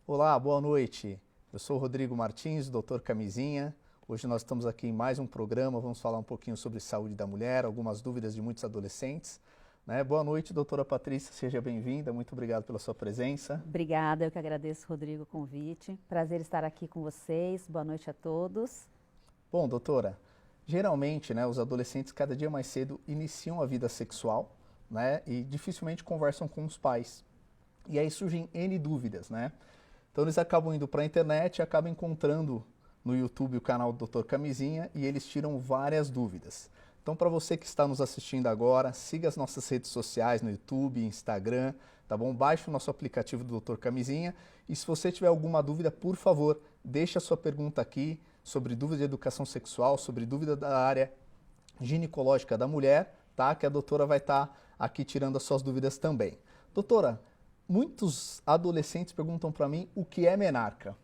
Olá, boa noite. Eu sou o Rodrigo Martins, doutor Camisinha. Hoje nós estamos aqui em mais um programa, vamos falar um pouquinho sobre saúde da mulher, algumas dúvidas de muitos adolescentes. Boa noite, doutora Patrícia, seja bem-vinda, muito obrigado pela sua presença. Obrigada, eu que agradeço, Rodrigo, o convite. Prazer estar aqui com vocês, boa noite a todos. Bom, doutora, geralmente os adolescentes cada dia mais cedo iniciam a vida sexual e dificilmente conversam com os pais. E aí surgem N dúvidas, Então eles acabam indo para a internet e acabam encontrando no YouTube o canal do Dr. Camisinha e eles tiram várias dúvidas. Então para você que está nos assistindo agora, siga as nossas redes sociais no YouTube, Instagram, tá bom? Baixe o nosso aplicativo do Dr. Camisinha e se você tiver alguma dúvida, por favor, deixe a sua pergunta aqui sobre dúvida de educação sexual, sobre dúvida da área ginecológica da mulher, tá? Que a doutora vai estar aqui tirando as suas dúvidas também. Doutora, muitos adolescentes perguntam para mim o que é menarca.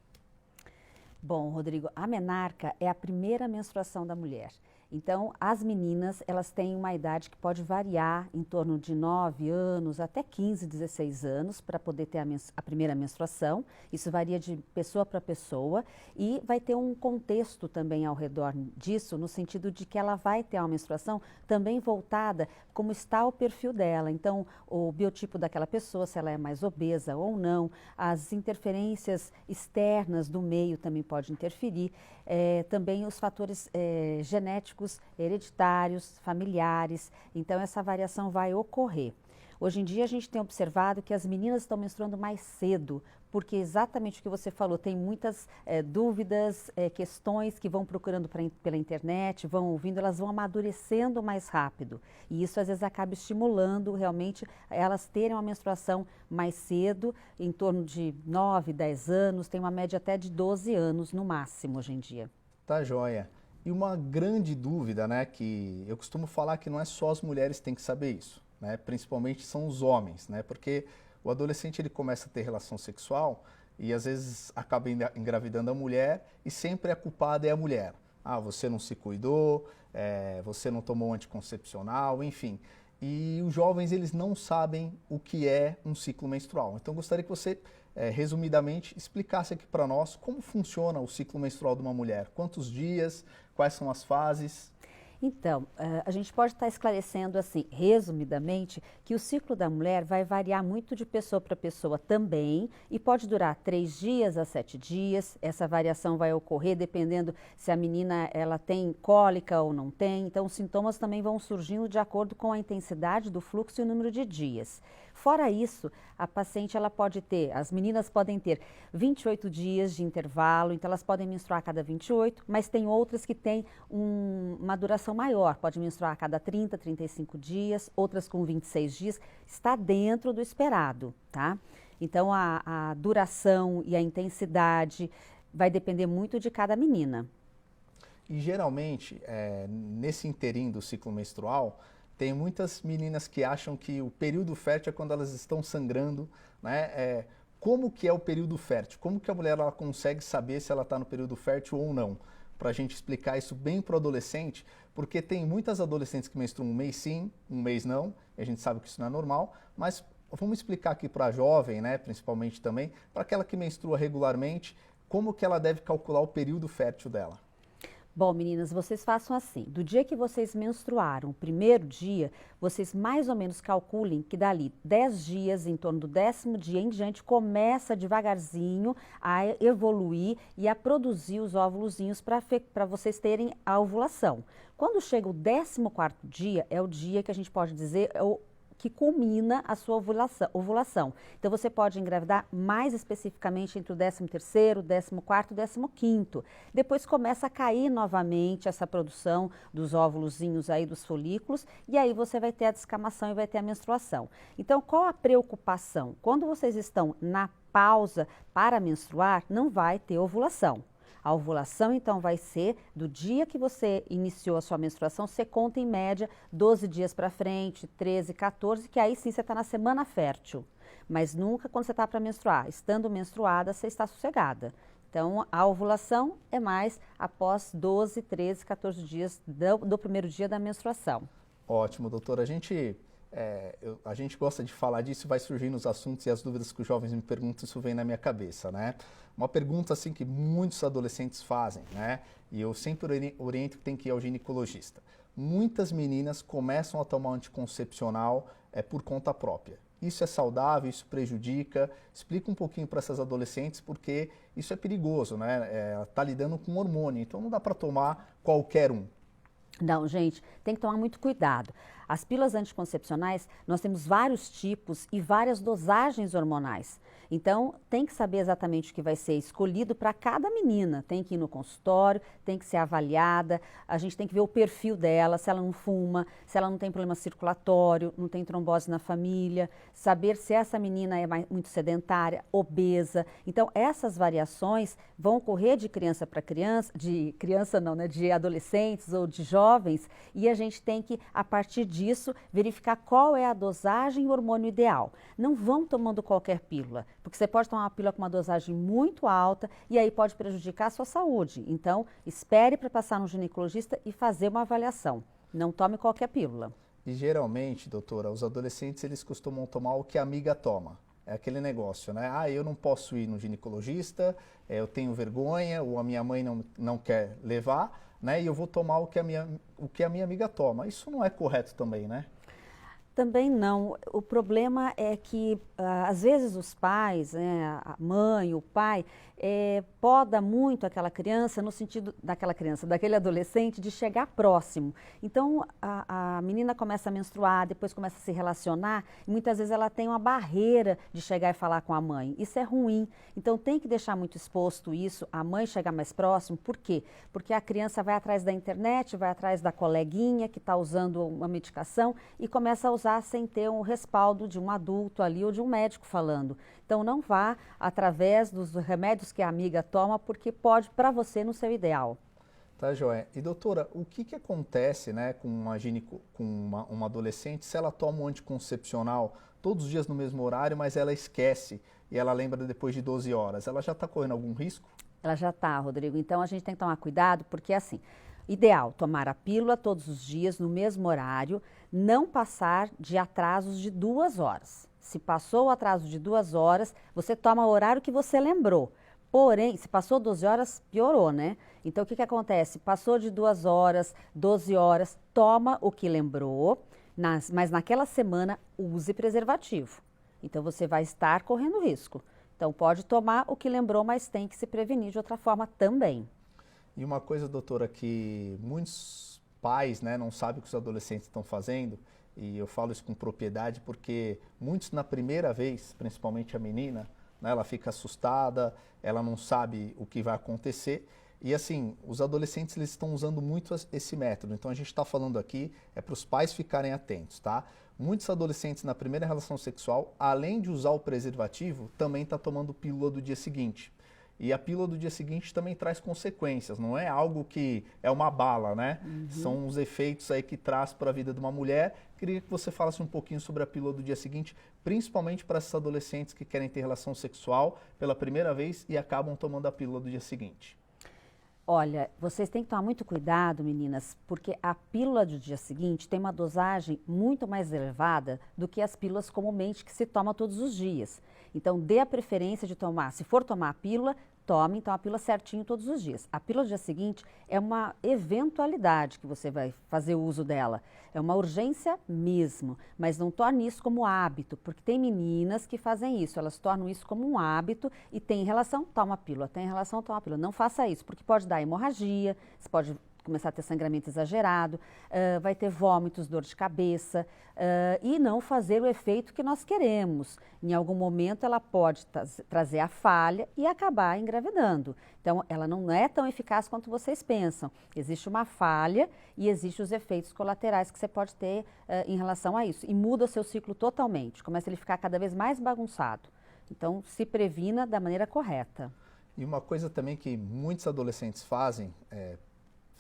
Bom, Rodrigo, a menarca é a primeira menstruação da mulher. Então, as meninas, elas têm uma idade que pode variar em torno de 9 anos até 15, 16 anos para poder ter a primeira menstruação. Isso varia de pessoa para pessoa e vai ter um contexto também ao redor disso, no sentido de que ela vai ter uma menstruação também voltada como está o perfil dela. Então, o biotipo daquela pessoa, se ela é mais obesa ou não, as interferências externas do meio também podem interferir. Também os fatores genéticos, hereditários, familiares, então essa variação vai ocorrer. Hoje em dia a gente tem observado que as meninas estão menstruando mais cedo, porque exatamente o que você falou, tem muitas dúvidas, questões que vão procurando pela internet, vão ouvindo, elas vão amadurecendo mais rápido. E isso às vezes acaba estimulando realmente elas terem uma menstruação mais cedo, em torno de 9, 10 anos, tem uma média até de 12 anos no máximo hoje em dia. Tá joia. E uma grande dúvida, que eu costumo falar que não é só as mulheres que têm que saber isso, principalmente são os homens, porque o adolescente ele começa a ter relação sexual e às vezes acaba engravidando a mulher e sempre a culpada é a mulher. Ah, você não se cuidou, você não tomou anticoncepcional, enfim. E os jovens eles não sabem o que é um ciclo menstrual. Então gostaria que você, resumidamente, explicasse aqui para nós como funciona o ciclo menstrual de uma mulher. Quantos dias, quais são as fases? Então, a gente pode estar esclarecendo assim, resumidamente, que o ciclo da mulher vai variar muito de pessoa para pessoa também e pode durar 3 dias a 7 dias. Essa variação vai ocorrer dependendo se a menina ela tem cólica ou não tem. Então, os sintomas também vão surgindo de acordo com a intensidade do fluxo e o número de dias. Fora isso, a paciente ela pode ter, as meninas podem ter 28 dias de intervalo, então elas podem menstruar a cada 28, mas tem outras que têm uma duração maior, pode menstruar a cada 30, 35 dias, outras com 26 dias, está dentro do esperado, tá? Então a duração e a intensidade vai depender muito de cada menina. E geralmente, nesse inteirinho do ciclo menstrual, tem muitas meninas que acham que o período fértil é quando elas estão sangrando, Como que é o período fértil? Como que a mulher ela consegue saber se ela está no período fértil ou não? Para a gente explicar isso bem para o adolescente, porque tem muitas adolescentes que menstruam um mês sim, um mês não, e a gente sabe que isso não é normal, mas vamos explicar aqui para a jovem, principalmente também, para aquela que menstrua regularmente, como que ela deve calcular o período fértil dela. Bom, meninas, vocês façam assim, do dia que vocês menstruaram, o primeiro dia, vocês mais ou menos calculem que dali 10 dias, em torno do 10º dia em diante, começa devagarzinho a evoluir e a produzir os óvulozinhos para vocês terem a ovulação. Quando chega o 14º dia, é o dia que a gente pode dizer que culmina a sua ovulação. Então, você pode engravidar mais especificamente entre o 13º, 14º e 15º. Depois começa a cair novamente essa produção dos óvulozinhos aí, dos folículos, e aí você vai ter a descamação e vai ter a menstruação. Então, qual a preocupação? Quando vocês estão na pausa para menstruar, não vai ter ovulação. A ovulação, então, vai ser do dia que você iniciou a sua menstruação, você conta em média 12 dias para frente, 13, 14, que aí sim você está na semana fértil. mas nunca quando você está para menstruar. Estando menstruada, você está sossegada. Então, a ovulação é mais após 12, 13, 14 dias do primeiro dia da menstruação. Ótimo, doutora. A gente gosta de falar disso, vai surgindo os assuntos e as dúvidas que os jovens me perguntam, isso vem na minha cabeça, né? Uma pergunta assim que muitos adolescentes fazem, né? E eu sempre oriento que tem que ir ao ginecologista. Muitas meninas começam a tomar anticoncepcional por conta própria. Isso é saudável, isso prejudica? Explica um pouquinho para essas adolescentes, porque isso é perigoso, né? Ela está lidando com hormônio, então não dá para tomar qualquer um. Não, gente, tem que tomar muito cuidado. As pílulas anticoncepcionais, nós temos vários tipos e várias dosagens hormonais. Então, tem que saber exatamente o que vai ser escolhido para cada menina. Tem que ir no consultório, tem que ser avaliada, a gente tem que ver o perfil dela, se ela não fuma, se ela não tem problema circulatório, não tem trombose na família, saber se essa menina é muito sedentária, obesa. Então, essas variações vão ocorrer de criança para criança, de adolescentes ou de jovens, e a gente tem que, a partir disso, verificar qual é a dosagem e o hormônio ideal. Não vão tomando qualquer pílula, porque você pode tomar uma pílula com uma dosagem muito alta e aí pode prejudicar a sua saúde. Então, espere para passar no ginecologista e fazer uma avaliação. Não tome qualquer pílula. E geralmente, doutora, os adolescentes eles costumam tomar o que a amiga toma. É aquele negócio, né? Ah, eu não posso ir no ginecologista, eu tenho vergonha, ou a minha mãe não quer levar, né? E eu vou tomar o que a minha amiga toma. Isso não é correto também, né? Também não. O problema é que, às vezes, os pais, né, a mãe, o pai, poda muito aquela criança no sentido daquele adolescente, de chegar próximo. Então, a menina começa a menstruar, depois começa a se relacionar, e muitas vezes ela tem uma barreira de chegar e falar com a mãe. Isso é ruim. Então, tem que deixar muito exposto isso, a mãe chegar mais próximo. Por quê? Porque a criança vai atrás da internet, vai atrás da coleguinha que está usando uma medicação e começa a usar sem ter um respaldo de um adulto ali ou de um médico falando. Então, não vá através dos remédios que a amiga toma, porque pode para você não ser o ideal. Tá, joia. E doutora, o que acontece, né, com uma adolescente se ela toma um anticoncepcional todos os dias no mesmo horário, mas ela esquece e ela lembra depois de 12 horas? Ela já está correndo algum risco? Ela já está, Rodrigo. Então, a gente tem que tomar cuidado, porque assim, ideal, tomar a pílula todos os dias no mesmo horário, não passar de atrasos de 2 horas. Se passou o atraso de 2 horas, você toma o horário que você lembrou. Porém, se passou 12 horas, piorou, né? Então, o que acontece? Passou de 2 horas, 12 horas, toma o que lembrou, mas naquela semana use preservativo. Então, você vai estar correndo risco. Então, pode tomar o que lembrou, mas tem que se prevenir de outra forma também. E uma coisa, doutora, que muitos pais, né, não sabem o que os adolescentes estão fazendo, e eu falo isso com propriedade porque muitos na primeira vez, principalmente a menina, né, ela fica assustada, ela não sabe o que vai acontecer. E assim, os adolescentes eles estão usando muito esse método. Então a gente está falando aqui, para os pais ficarem atentos, tá? Muitos adolescentes na primeira relação sexual, além de usar o preservativo, também está tomando pílula do dia seguinte. E a pílula do dia seguinte também traz consequências, não é algo que é uma bala, né? Uhum. São os efeitos aí que traz para a vida de uma mulher. Queria que você falasse um pouquinho sobre a pílula do dia seguinte, principalmente para esses adolescentes que querem ter relação sexual pela primeira vez e acabam tomando a pílula do dia seguinte. Olha, vocês têm que tomar muito cuidado, meninas, porque a pílula do dia seguinte tem uma dosagem muito mais elevada do que as pílulas comumente que se toma todos os dias. Então, dê a preferência de tomar, se for tomar a pílula, tome então a pílula certinho todos os dias. A pílula do dia seguinte é uma eventualidade que você vai fazer uso dela. É uma urgência mesmo, mas não torne isso como hábito, porque tem meninas que fazem isso, elas tornam isso como um hábito e tem relação, toma a pílula, tem relação, toma a pílula. Não faça isso, porque pode dar hemorragia, você pode começar a ter sangramento exagerado, vai ter vômitos, dor de cabeça e não fazer o efeito que nós queremos. Em algum momento ela pode trazer a falha e acabar engravidando. Então, ela não é tão eficaz quanto vocês pensam. Existe uma falha e existem os efeitos colaterais que você pode ter em relação a isso. E muda o seu ciclo totalmente, começa ele a ficar cada vez mais bagunçado. Então, se previna da maneira correta. E uma coisa também que muitos adolescentes fazem,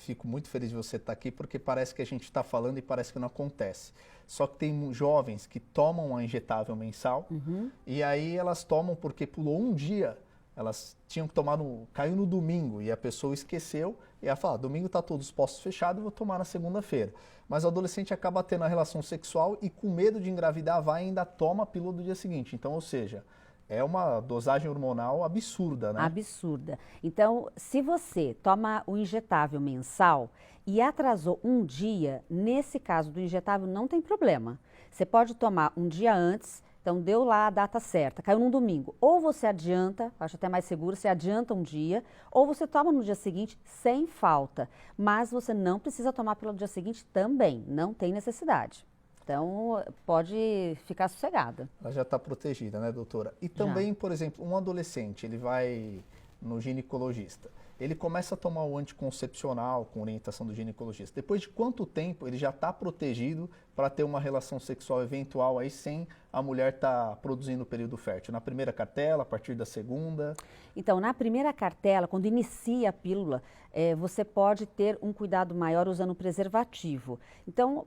fico muito feliz de você estar aqui, porque parece que a gente está falando e parece que não acontece. Só que tem jovens que tomam a injetável mensal e aí elas tomam porque pulou um dia, elas tinham que tomar, caiu no domingo e a pessoa esqueceu e ela fala, domingo está todos os postos fechados, eu vou tomar na segunda-feira. Mas o adolescente acaba tendo a relação sexual e com medo de engravidar vai e ainda toma a pílula do dia seguinte. Então, ou seja, é uma dosagem hormonal absurda, né? Absurda. Então, se você toma o injetável mensal e atrasou um dia, nesse caso do injetável não tem problema. Você pode tomar um dia antes, então deu lá a data certa, caiu num domingo. Ou você adianta, acho até mais seguro, você adianta um dia, ou você toma no dia seguinte sem falta. Mas você não precisa tomar pelo dia seguinte também, não tem necessidade. Então, pode ficar sossegada. Ela já está protegida, né, doutora? E também, por exemplo, um adolescente, ele vai no ginecologista. Ele começa a tomar o anticoncepcional com orientação do ginecologista. Depois de quanto tempo ele já está protegido para ter uma relação sexual eventual aí sem a mulher estar produzindo o período fértil? Na primeira cartela, a partir da segunda? Então, na primeira cartela, quando inicia a pílula, você pode ter um cuidado maior usando preservativo. Então,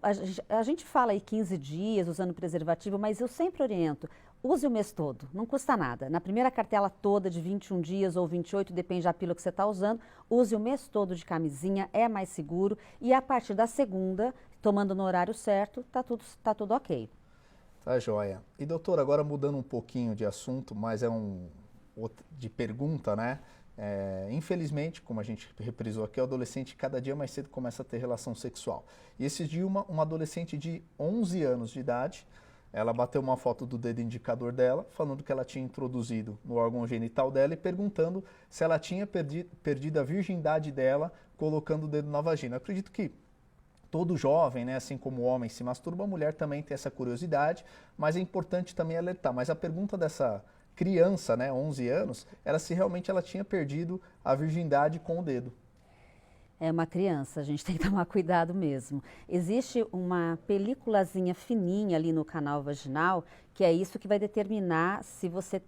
a gente fala aí 15 dias usando preservativo, mas eu sempre oriento, use o mês todo, não custa nada. Na primeira cartela toda de 21 dias ou 28, depende da pílula que você está usando, use o mês todo de camisinha, é mais seguro. E a partir da segunda, tomando no horário certo, tá tudo ok. Tá joia. E doutora, agora mudando um pouquinho de assunto, mas de pergunta, né? Infelizmente, como a gente reprisou aqui, o adolescente cada dia mais cedo começa a ter relação sexual. E esse dia uma adolescente de 11 anos de idade, ela bateu uma foto do dedo indicador dela, falando que ela tinha introduzido no órgão genital dela e perguntando se ela tinha perdido a virgindade dela colocando o dedo na vagina. Eu acredito que todo jovem, né, assim como o homem se masturba, a mulher também tem essa curiosidade, mas é importante também alertar. Mas a pergunta dessa criança, né, 11 anos, era se realmente ela tinha perdido a virgindade com o dedo. É uma criança, a gente tem que tomar cuidado mesmo. Existe uma películazinha fininha ali no canal vaginal, que é isso que vai determinar se você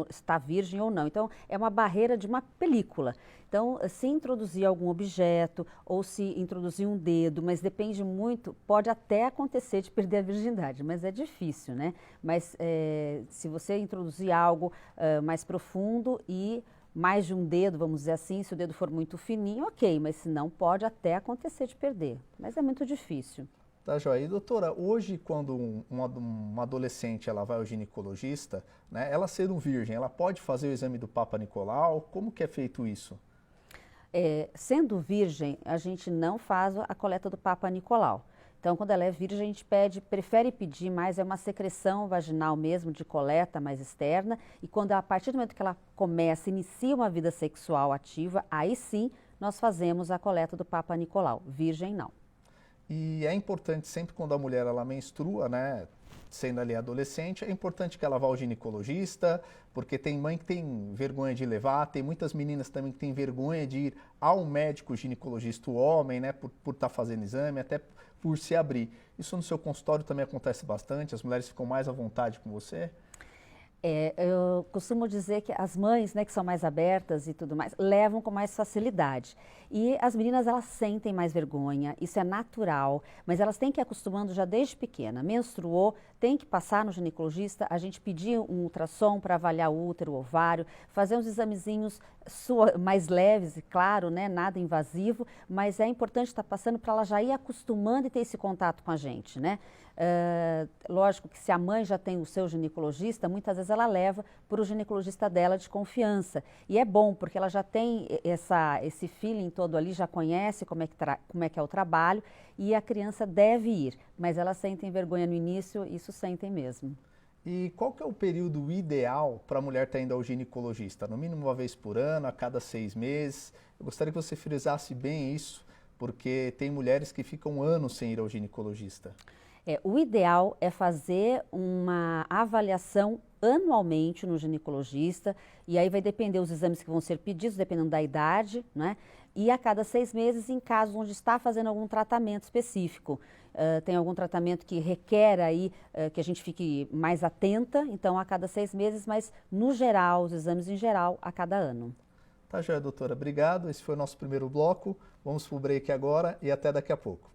está virgem ou não. Então, é uma barreira de uma película. Então, se introduzir algum objeto ou se introduzir um dedo, mas depende muito, pode até acontecer de perder a virgindade, mas é difícil, né? Mas se você introduzir algo mais profundo e mais de um dedo, vamos dizer assim, se o dedo for muito fininho, ok, mas se não, pode até acontecer de perder, mas é muito difícil. Tá, joia. E doutora, hoje quando uma adolescente ela vai ao ginecologista, né, ela sendo virgem, ela pode fazer o exame do Papa Nicolau? Como que é feito isso? Sendo virgem, a gente não faz a coleta do Papa Nicolau. Então, quando ela é virgem, a gente prefere pedir mais, é uma secreção vaginal mesmo, de coleta mais externa. E quando, a partir do momento que ela inicia uma vida sexual ativa, aí sim nós fazemos a coleta do Papa Nicolau. Virgem, não. E é importante sempre quando a mulher ela menstrua, né, sendo ali adolescente, é importante que ela vá ao ginecologista, porque tem mãe que tem vergonha de levar, tem muitas meninas também que têm vergonha de ir ao médico ginecologista, o homem, né, por estar fazendo exame, até por se abrir. Isso no seu consultório também acontece bastante? As mulheres ficam mais à vontade com você? Eu costumo dizer que as mães, né, que são mais abertas e tudo mais, levam com mais facilidade. E as meninas, elas sentem mais vergonha, isso é natural, mas elas têm que ir acostumando já desde pequena. Menstruou, tem que passar no ginecologista, a gente pedir um ultrassom para avaliar o útero, o ovário, fazer uns examezinhos mais leves, e claro, né, nada invasivo, mas é importante estar passando para ela já ir acostumando e ter esse contato com a gente, né? Lógico que se a mãe já tem o seu ginecologista, muitas vezes ela leva para o ginecologista dela de confiança. E é bom, porque ela já tem esse feeling todo ali, já conhece como é que é o trabalho e a criança deve ir. Mas elas sentem vergonha no início, isso sentem mesmo. E qual que é o período ideal para a mulher estar indo ao ginecologista? No mínimo uma vez por ano, a cada 6 meses? Eu gostaria que você frisasse bem isso, porque tem mulheres que ficam anos sem ir ao ginecologista. O ideal é fazer uma avaliação anualmente no ginecologista, e aí vai depender dos exames que vão ser pedidos, dependendo da idade, né? E a cada 6 meses em casos onde está fazendo algum tratamento específico. Tem algum tratamento que requer aí que a gente fique mais atenta, então a cada 6 meses, mas no geral, os exames em geral, a cada ano. Tá joia, doutora. Obrigado. Esse foi o nosso primeiro bloco. Vamos pro break agora e até daqui a pouco.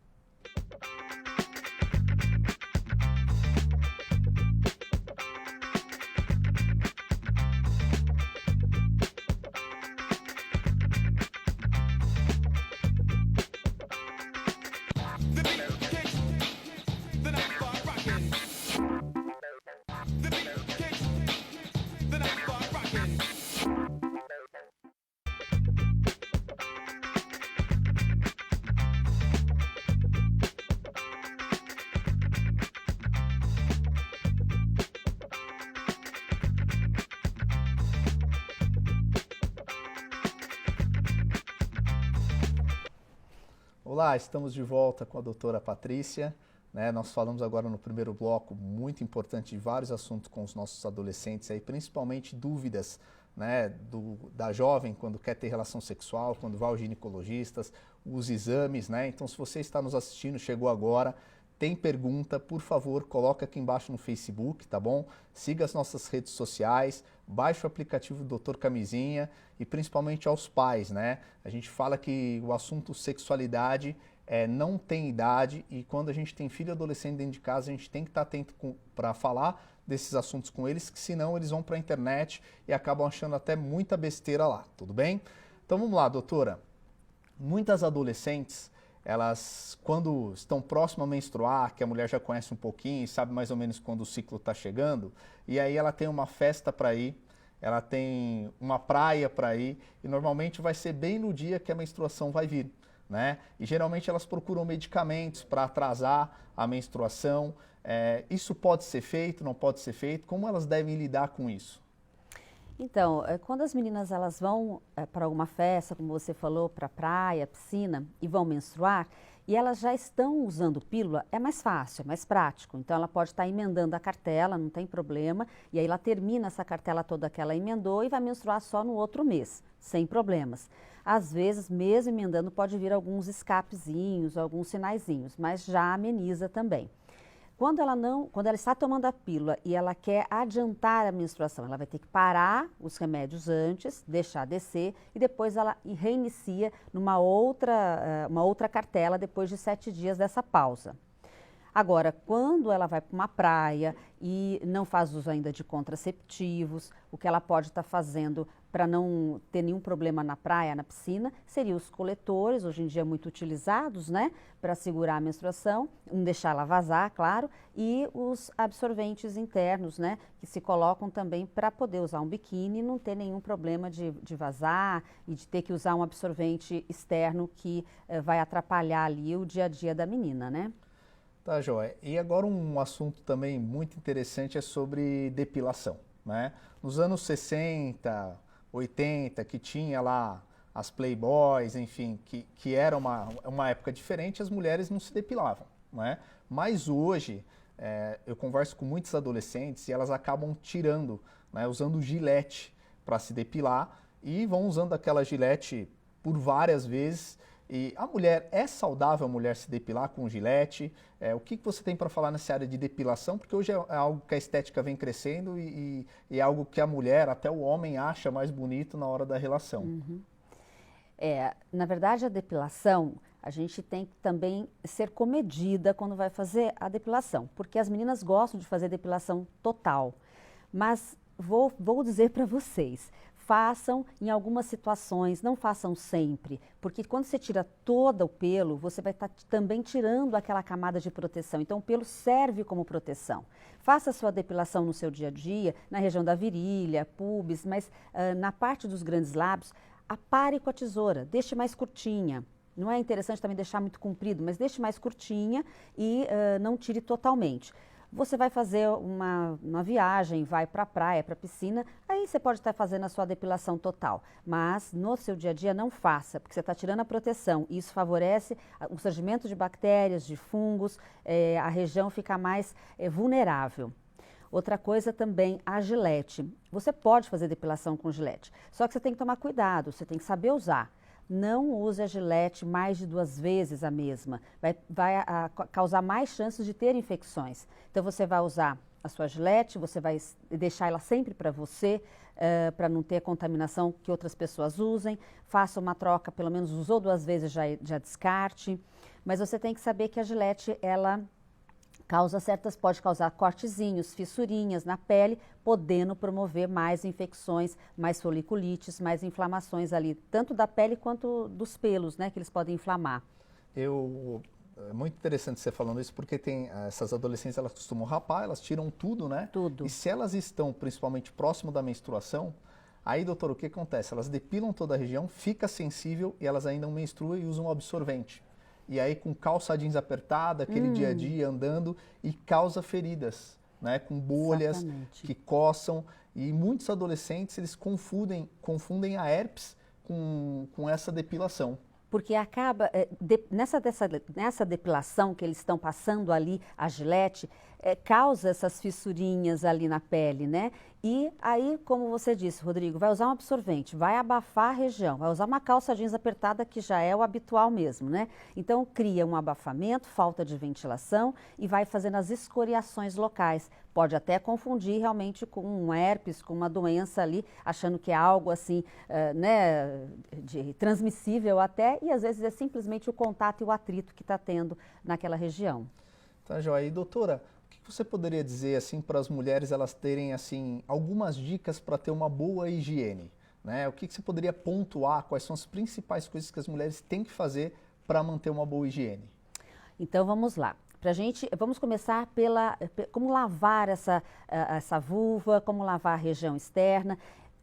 Olá, estamos de volta com a doutora Patrícia. Nós falamos agora no primeiro bloco, muito importante, de vários assuntos com os nossos adolescentes, aí, principalmente dúvidas, da jovem quando quer ter relação sexual, quando vai ao ginecologista, os exames. Então, se você está nos assistindo, chegou agora, tem pergunta, por favor, coloca aqui embaixo no Facebook, tá bom? Siga as nossas redes sociais, baixe o aplicativo do Dr. Camisinha e principalmente aos pais, A gente fala que o assunto sexualidade não tem idade e quando a gente tem filho adolescente dentro de casa, a gente tem que estar atento para falar desses assuntos com eles, que senão eles vão para a internet e acabam achando até muita besteira lá, tudo bem? Então vamos lá, doutora. Muitas adolescentes, elas, quando estão próximas a menstruar, que a mulher já conhece um pouquinho e sabe mais ou menos quando o ciclo está chegando, e aí ela tem uma festa para ir, ela tem uma praia para ir, e normalmente vai ser bem no dia que a menstruação vai vir, E geralmente elas procuram medicamentos para atrasar a menstruação. Isso pode ser feito, não pode ser feito? Como elas devem lidar com isso? Então, quando as meninas elas vão para alguma festa, como você falou, para praia, piscina, e vão menstruar, e elas já estão usando pílula, é mais fácil, é mais prático. Então, ela pode estar emendando a cartela, não tem problema, e aí ela termina essa cartela toda que ela emendou e vai menstruar só no outro mês, sem problemas. Às vezes, mesmo emendando, pode vir alguns escapezinhos, alguns sinaizinhos, mas já ameniza também. Quando ela está tomando a pílula e ela quer adiantar a menstruação, ela vai ter que parar os remédios antes, deixar descer e depois ela reinicia uma outra cartela depois de 7 dias dessa pausa. Agora, quando ela vai para uma praia e não faz uso ainda de contraceptivos, o que ela pode estar fazendo para não ter nenhum problema na praia, na piscina, seriam os coletores, hoje em dia muito utilizados, para segurar a menstruação, não deixar ela vazar, claro, e os absorventes internos, que se colocam também para poder usar um biquíni e não ter nenhum problema de vazar e de ter que usar um absorvente externo que vai atrapalhar ali o dia a dia da menina, Tá, joia. E agora um assunto também muito interessante é sobre depilação, Nos anos 60, 80, que tinha lá as Playboys, enfim, que era uma época diferente, as mulheres não se depilavam, Mas hoje, eu converso com muitos adolescentes e elas acabam tirando, usando gilete para se depilar e vão usando aquela gilete por várias vezes. E a mulher, é saudável a mulher se depilar com gilete? O que você tem para falar nessa área de depilação? Porque hoje é algo que a estética vem crescendo e é algo que a mulher, até o homem, acha mais bonito na hora da relação. Uhum. Na verdade, a depilação, a gente tem que também ser comedida quando vai fazer a depilação, porque as meninas gostam de fazer depilação total. Mas vou dizer para vocês, façam em algumas situações, não façam sempre, porque quando você tira todo o pelo, você vai estar também tirando aquela camada de proteção. Então, o pelo serve como proteção. Faça a sua depilação no seu dia a dia, na região da virilha, pubis, mas na parte dos grandes lábios, apare com a tesoura, deixe mais curtinha. Não é interessante também deixar muito comprido, mas deixe mais curtinha e não tire totalmente. Você vai fazer uma viagem, vai para a praia, para a piscina, aí você pode estar fazendo a sua depilação total. Mas no seu dia a dia não faça, porque você está tirando a proteção. E isso favorece o surgimento de bactérias, de fungos, a região fica mais vulnerável. Outra coisa também, a gilete. Você pode fazer depilação com gilete, só que você tem que tomar cuidado, você tem que saber usar. Não use a gilete mais de 2 vezes a mesma, vai causar mais chances de ter infecções. Então você vai usar a sua gilete, você vai deixar ela sempre para você, para não ter contaminação que outras pessoas usem. Faça uma troca, pelo menos usou 2 vezes, já descarte. Mas você tem que saber que a Gillette, ela pode causar cortezinhos, fissurinhas na pele, podendo promover mais infecções, mais foliculites, mais inflamações ali, tanto da pele quanto dos pelos, né, que eles podem inflamar. É muito interessante você falando isso, porque tem essas adolescentes, elas costumam rapar, elas tiram tudo, né? Tudo. E se elas estão principalmente próximo da menstruação, aí, doutor, o que acontece? Elas depilam toda a região, fica sensível e elas ainda menstruam e usam absorvente. E aí com calça jeans apertada, aquele dia a dia andando e causa feridas, né? Com bolhas. Exatamente. Que coçam. E muitos adolescentes, eles confundem a herpes com essa depilação. Porque acaba, nessa depilação que eles estão passando ali, a Gillette, causa essas fissurinhas ali na pele, né? E aí, como você disse, Rodrigo, vai usar um absorvente, vai abafar a região, vai usar uma calça jeans apertada, que já é o habitual mesmo, né? Então, cria um abafamento, falta de ventilação e vai fazendo as escoriações locais. Pode até confundir realmente com um herpes, com uma doença ali, achando que é algo assim, né, transmissível até, e às vezes é simplesmente o contato e o atrito que está tendo naquela região. Tá, joia. E doutora, o que você poderia dizer assim para as mulheres elas terem assim algumas dicas para ter uma boa higiene, né? O que você poderia pontuar? Quais são as principais coisas que as mulheres têm que fazer para manter uma boa higiene? Então vamos lá. Vamos começar como lavar essa vulva, como lavar a região externa.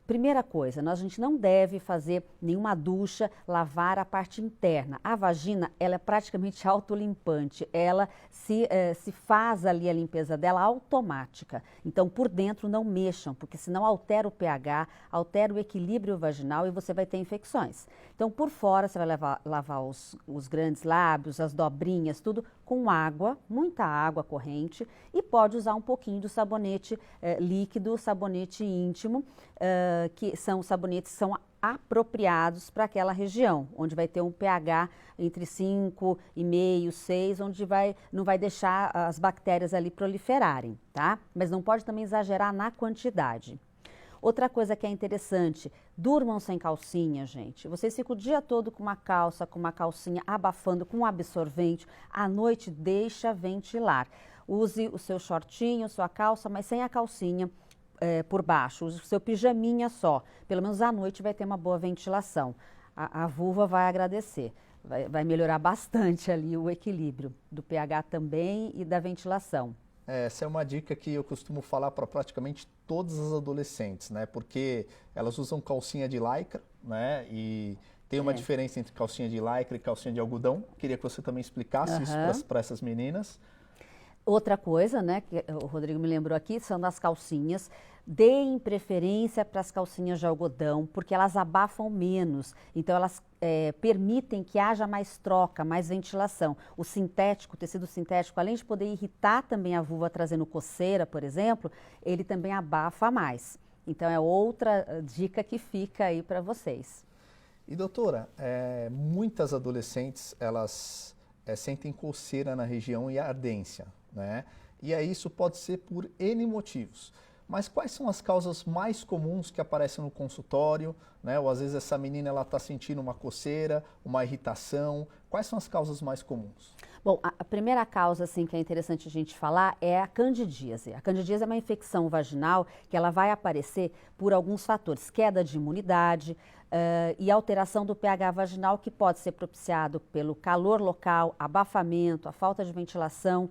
Primeira coisa, a gente não deve fazer nenhuma ducha, lavar a parte interna. A vagina, ela é praticamente autolimpante, ela se faz ali a limpeza dela automática. Então, por dentro não mexam, porque senão altera o pH, altera o equilíbrio vaginal e você vai ter infecções. Então, por fora, você vai lavar os grandes lábios, as dobrinhas, tudo com água, muita água corrente, e pode usar um pouquinho do sabonete líquido, sabonete íntimo, que são sabonetes que são apropriados para aquela região, onde vai ter um pH entre 5,5, 6, onde não vai deixar as bactérias ali proliferarem, tá? Mas não pode também exagerar na quantidade. Outra coisa que é interessante, durmam sem calcinha, gente. Vocês ficam o dia todo com uma calça, com uma calcinha abafando, com um absorvente. À noite, deixa ventilar. Use o seu shortinho, sua calça, mas sem a calcinha por baixo. Use o seu pijaminha só. Pelo menos à noite vai ter uma boa ventilação. A vulva vai agradecer. Vai melhorar bastante ali o equilíbrio do pH também e da ventilação. Essa é uma dica que eu costumo falar para praticamente todas as adolescentes, né? Porque elas usam calcinha de lycra, né? E tem uma diferença entre calcinha de lycra e calcinha de algodão. Queria que você também explicasse isso para essas meninas. Outra coisa, né, que o Rodrigo me lembrou aqui, são das calcinhas. Deem preferência para as calcinhas de algodão, porque elas abafam menos. Então, elas permitem que haja mais troca, mais ventilação. O sintético, o tecido sintético, além de poder irritar também a vulva, trazendo coceira, por exemplo, ele também abafa mais. Então, é outra dica que fica aí para vocês. E, doutora, muitas adolescentes, elas sentem coceira na região e ardência, né? E aí isso pode ser por N motivos. Mas quais são as causas mais comuns que aparecem no consultório, né? Ou às vezes essa menina ela está sentindo uma coceira, uma irritação. Quais são as causas mais comuns? Bom, a primeira causa assim, que é interessante a gente falar é a candidíase. A candidíase é uma infecção vaginal que ela vai aparecer por alguns fatores. Queda de imunidade e alteração do pH vaginal, que pode ser propiciado pelo calor local, abafamento, a falta de ventilação,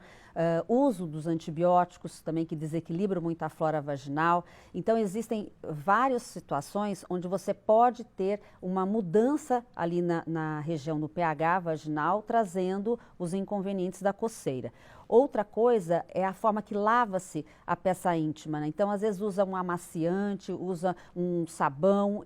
uso dos antibióticos também, que desequilibram muito a flora vaginal. Então, existem várias situações onde você pode ter uma mudança ali na região do pH vaginal, trazendo os inconvenientes da coceira. Outra coisa é a forma que lava-se a peça íntima, né? Então, às vezes usa um amaciante, usa um sabão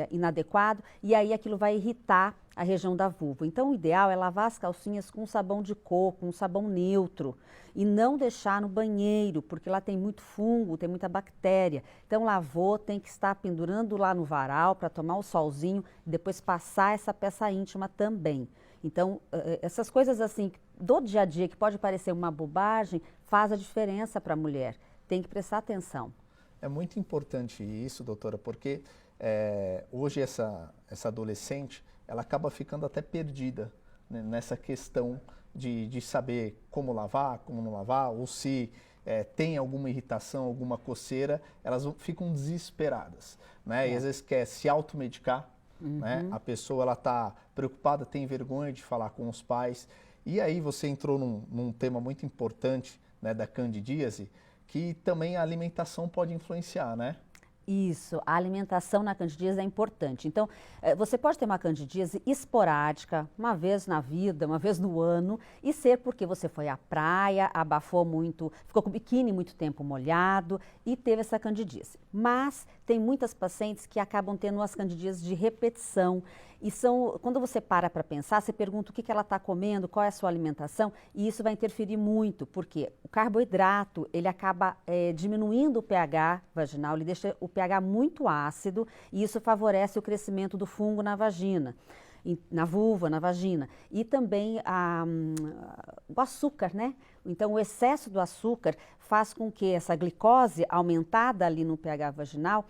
inadequado e aí aquilo vai irritar a região da vulva. Então, o ideal é lavar as calcinhas com sabão de coco, um sabão neutro, e não deixar no banheiro, porque lá tem muito fungo, tem muita bactéria. Então, lavou, tem que estar pendurando lá no varal para tomar o solzinho e depois passar essa peça íntima também. Então, essas coisas assim, do dia a dia, que pode parecer uma bobagem, faz a diferença para a mulher. Tem que prestar atenção. É muito importante isso, doutora, porque hoje essa adolescente, ela acaba ficando até perdida, né, nessa questão de saber como lavar, como não lavar, ou se tem alguma irritação, alguma coceira, elas ficam desesperadas, né? E às vezes quer se automedicar, né? A pessoa ela está preocupada, tem vergonha de falar com os pais. E aí você entrou num tema muito importante, né, da candidíase, que também a alimentação pode influenciar, né? Isso, a alimentação na candidíase é importante. Então, você pode ter uma candidíase esporádica, uma vez na vida, uma vez no ano, e ser porque você foi à praia, abafou muito, ficou com o biquíni muito tempo molhado e teve essa candidíase. Mas tem muitas pacientes que acabam tendo as candidíases de repetição. E quando você para pensar, você pergunta o que ela está comendo, qual é a sua alimentação, e isso vai interferir muito, porque o carboidrato, ele acaba diminuindo o pH vaginal, ele deixa o pH muito ácido, e isso favorece o crescimento do fungo na vagina, na vulva, na vagina. E também o açúcar, né? Então, o excesso do açúcar faz com que essa glicose aumentada ali no pH vaginal,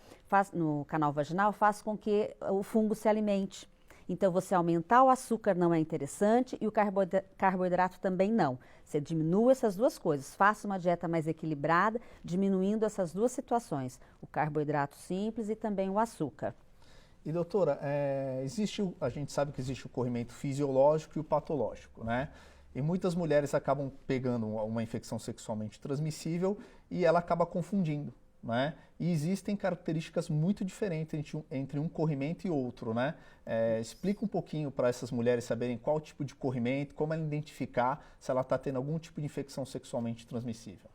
no canal vaginal, faz com que o fungo se alimente. Então, você aumentar o açúcar não é interessante e o carboidrato também não. Você diminui essas duas coisas, faça uma dieta mais equilibrada, diminuindo essas duas situações, o carboidrato simples e também o açúcar. E doutora, a gente sabe que existe o corrimento fisiológico e o patológico, né? E muitas mulheres acabam pegando uma infecção sexualmente transmissível e ela acaba confundindo, né? E existem características muito diferentes entre um corrimento e outro, né? Explica um pouquinho para essas mulheres saberem qual tipo de corrimento, como ela identificar se ela está tendo algum tipo de infecção sexualmente transmissível.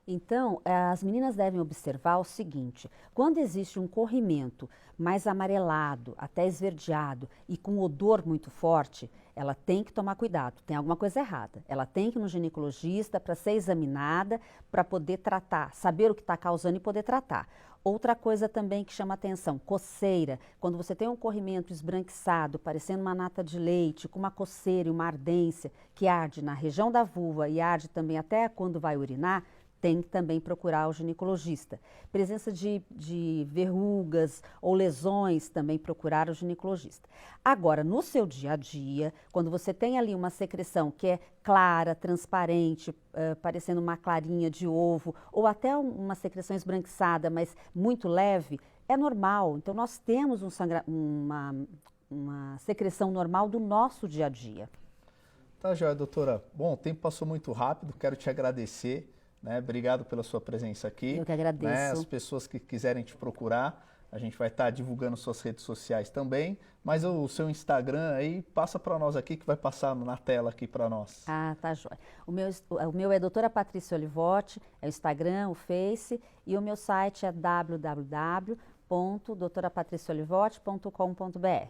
Então, as meninas devem observar o seguinte: quando existe um corrimento mais amarelado, até esverdeado e com odor muito forte, ela tem que tomar cuidado, tem alguma coisa errada. Ela tem que ir no ginecologista para ser examinada, para poder tratar, saber o que está causando e poder tratar. Outra coisa também que chama atenção, coceira. Quando você tem um corrimento esbranquiçado, parecendo uma nata de leite, com uma coceira e uma ardência que arde na região da vulva e arde também até quando vai urinar, tem que também procurar o ginecologista. Presença de verrugas ou lesões, também procurar o ginecologista. Agora, no seu dia a dia, quando você tem ali uma secreção que é clara, transparente, parecendo uma clarinha de ovo, ou até uma secreção esbranquiçada, mas muito leve, é normal. Então, nós temos uma secreção normal do nosso dia a dia. Tá, joia, doutora. Bom, o tempo passou muito rápido, quero te agradecer. Né? Obrigado pela sua presença aqui. Eu que agradeço. Né? As pessoas que quiserem te procurar, a gente vai estar divulgando suas redes sociais também, mas o seu Instagram aí, passa para nós aqui, que vai passar na tela aqui para nós. Ah, tá jóia. O meu é doutora Patrícia Olivotti, é o Instagram, o Face, e o meu site é www.doutorapatriciaolivotti.com.br.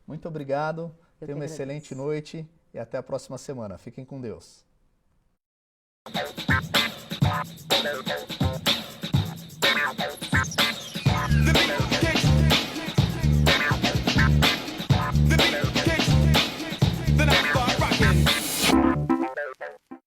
Muito obrigado, tenha uma agradeço. excelente noite e até a próxima semana. Fiquem com Deus. Thank you.